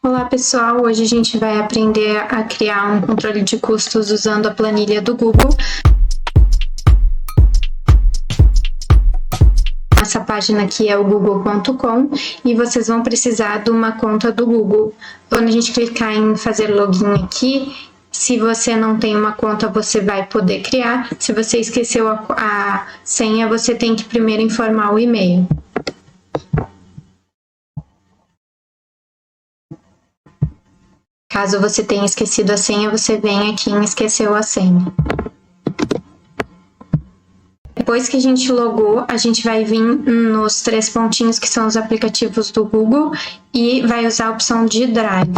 Olá pessoal, hoje a gente vai aprender a criar um controle de custos usando a planilha do Google. Essa página aqui é o google.com e vocês vão precisar de uma conta do Google. Quando a gente clicar em fazer login aqui, se você não tem uma conta, você vai poder criar. Se você esqueceu a senha, você tem que primeiro informar o e-mail. Caso você tenha esquecido a senha, você vem aqui em esqueceu a senha. Depois que a gente logou, a gente vai vir nos 3 pontinhos que são os aplicativos do Google e vai usar a opção de Drive.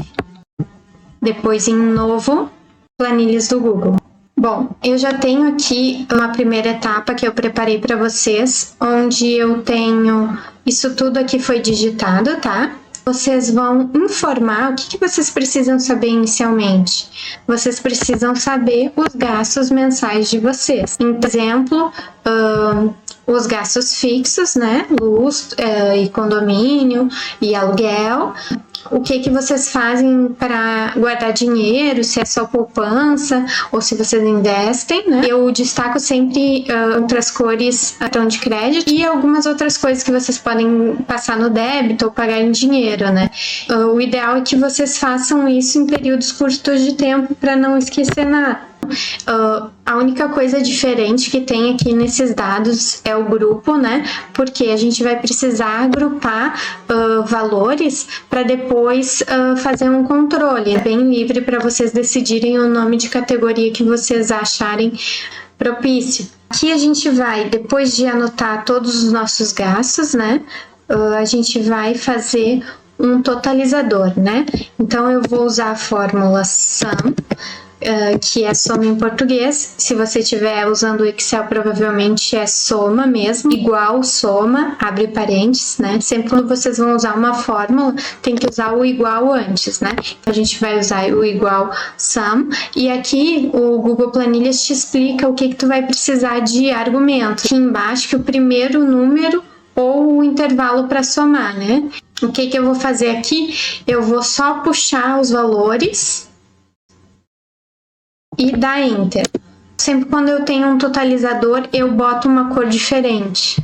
Depois em Novo, Planilhas do Google. Bom, eu já tenho aqui uma primeira etapa que eu preparei para vocês, onde eu tenho isso tudo aqui foi digitado, tá? Vocês vão informar o que vocês precisam saber inicialmente. Vocês precisam saber os gastos mensais de vocês. Por exemplo, os gastos fixos, né? Luz e condomínio e aluguel. O que vocês fazem para guardar dinheiro, se é só poupança ou se vocês investem, né? Eu destaco sempre outras cores cartão de crédito e algumas outras coisas que vocês podem passar no débito ou pagar em dinheiro, né? O ideal é que vocês façam isso em períodos curtos de tempo para não esquecer nada. A única coisa diferente que tem aqui nesses dados é o grupo, né? Porque a gente vai precisar agrupar valores para depois fazer um controle. É bem livre para vocês decidirem o nome de categoria que vocês acharem propício. Aqui a gente vai, depois de anotar todos os nossos gastos, né? A gente vai fazer um totalizador, né? Então eu vou usar a fórmula SUM, que é soma em português. Se você estiver usando o Excel, provavelmente é soma mesmo, igual soma, abre parênteses, né? Sempre quando vocês vão usar uma fórmula, tem que usar o igual antes, né? Então a gente vai usar o igual sum, e aqui o Google Planilhas te explica o que tu vai precisar de argumento. Aqui embaixo, que o primeiro número ou o intervalo para somar, né? O que eu vou fazer aqui? Eu vou só puxar os valores e dar Enter. Sempre quando eu tenho um totalizador, eu boto uma cor diferente.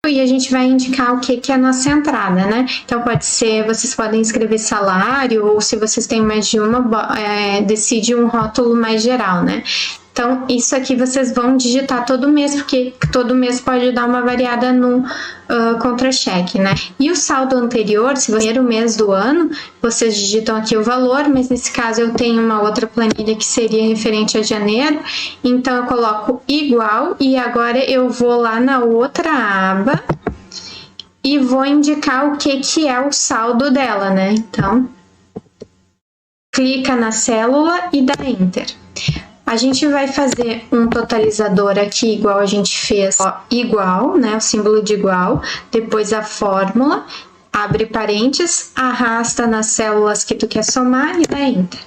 E a gente vai indicar o que é a nossa entrada, né? Então pode ser, vocês podem escrever salário, ou se vocês têm mais de uma, decide um rótulo mais geral, né? Então, isso aqui vocês vão digitar todo mês, porque todo mês pode dar uma variada no contra-cheque, né? E o saldo anterior, se você primeiro mês do ano, vocês digitam aqui o valor, mas nesse caso eu tenho uma outra planilha que seria referente a janeiro, então eu coloco igual, e agora eu vou lá na outra aba e vou indicar o que é o saldo dela, né? Então, clica na célula e dá Enter. A gente vai fazer um totalizador aqui, igual a gente fez, ó, igual, né, o símbolo de igual, depois a fórmula, abre parênteses, arrasta nas células que tu quer somar e dá Enter.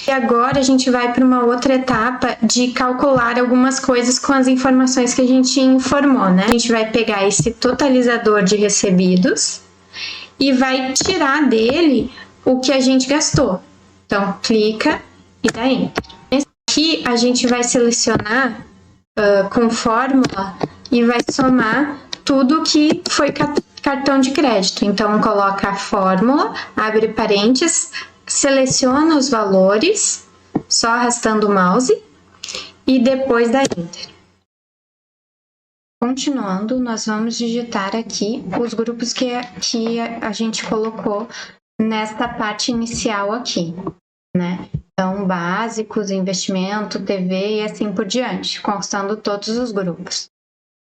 E agora a gente vai para uma outra etapa de calcular algumas coisas com as informações que a gente informou, né? A gente vai pegar esse totalizador de recebidos e vai tirar dele o que a gente gastou. Então, clica e dá Enter. Aqui a gente vai selecionar com fórmula e vai somar tudo que foi cartão de crédito. Então, coloca a fórmula, abre parênteses, seleciona os valores, só arrastando o mouse, e depois dá Enter. Continuando, nós vamos digitar aqui os grupos que a gente colocou nesta parte inicial aqui, né? Então, básicos, investimento, TV e assim por diante, constando todos os grupos.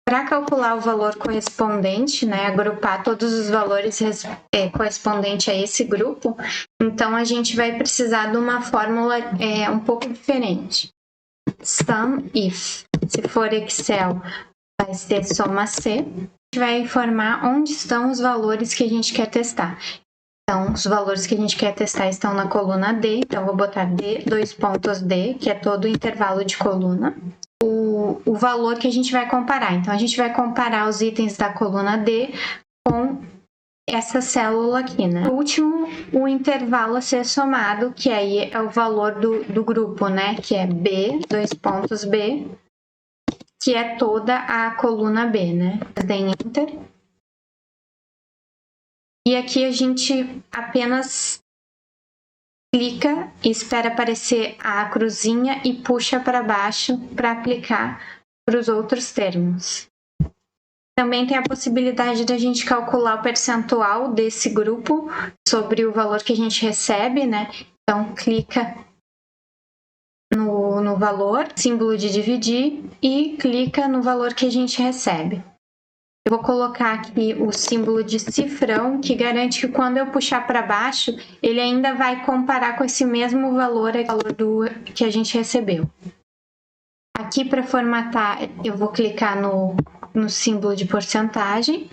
Para calcular o valor correspondente, né, agrupar todos os valores correspondentes a esse grupo, então a gente vai precisar de uma fórmula um pouco diferente. Sum if. Se for Excel, vai ser soma C. A gente vai informar onde estão os valores que a gente quer testar. Então, os valores que a gente quer testar estão na coluna D, então vou botar D, 2 pontos D, que é todo o intervalo de coluna. O valor que a gente vai comparar, então a gente vai comparar os itens da coluna D com essa célula aqui, né? O último, o intervalo a ser somado, que aí é o valor do grupo, né? Que é B, 2 pontos B, que é toda a coluna B, né? Dê Enter. E aqui a gente apenas clica e espera aparecer a cruzinha e puxa para baixo para aplicar para os outros termos. Também tem a possibilidade da gente calcular o percentual desse grupo sobre o valor que a gente recebe, né? Então, clica no valor, símbolo de dividir, e clica no valor que a gente recebe. Eu vou colocar aqui o símbolo de cifrão, que garante que quando eu puxar para baixo, ele ainda vai comparar com esse mesmo valor, que a gente recebeu. Aqui para formatar, eu vou clicar no símbolo de porcentagem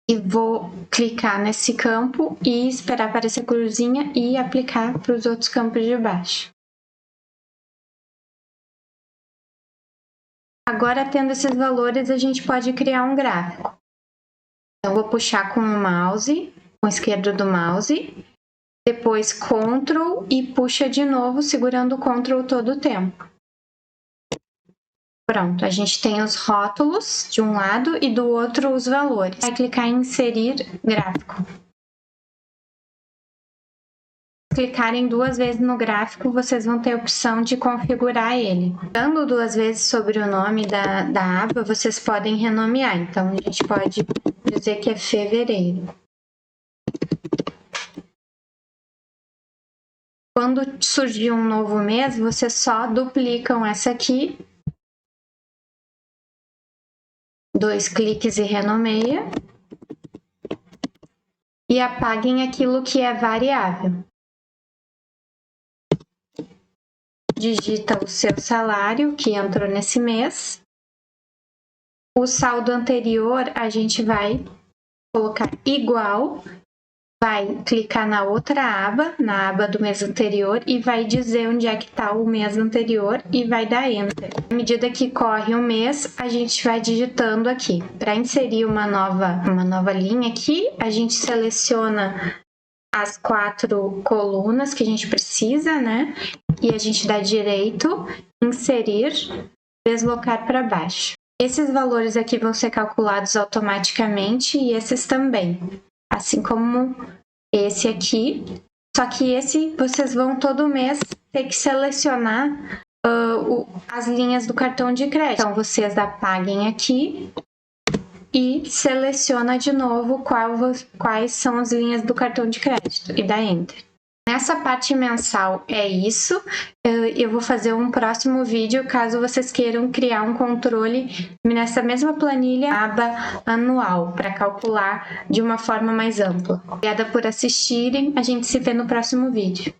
e vou clicar nesse campo e esperar aparecer a cruzinha e aplicar para os outros campos de baixo. Agora, tendo esses valores, a gente pode criar um gráfico. Então, vou puxar com o mouse, com o esquerdo do mouse, depois Ctrl e puxa de novo, segurando o Ctrl todo o tempo. Pronto, a gente tem os rótulos de um lado e do outro os valores. Vai clicar em Inserir Gráfico. Clicarem 2 vezes no gráfico, vocês vão ter a opção de configurar ele. Dando 2 vezes sobre o nome da aba, vocês podem renomear. Então, a gente pode dizer que é fevereiro. Quando surgir um novo mês, vocês só duplicam essa aqui. 2 cliques e renomeia. E apaguem aquilo que é variável. Digita o seu salário que entrou nesse mês. O saldo anterior a gente vai colocar igual, vai clicar na outra aba, na aba do mês anterior, e vai dizer onde é que está o mês anterior e vai dar Enter. À medida que corre o mês, a gente vai digitando aqui. Para inserir uma nova linha aqui, a gente seleciona as 4 colunas que a gente precisa, né? E a gente dá direito, inserir, deslocar para baixo. Esses valores aqui vão ser calculados automaticamente e esses também, assim como esse aqui. Só que esse vocês vão todo mês ter que selecionar as linhas do cartão de crédito. Então vocês apaguem aqui e seleciona de novo quais são as linhas do cartão de crédito e dá Enter. Nessa parte mensal é isso. Eu vou fazer um próximo vídeo caso vocês queiram criar um controle nessa mesma planilha, aba anual, para calcular de uma forma mais ampla. Obrigada por assistirem. A gente se vê no próximo vídeo.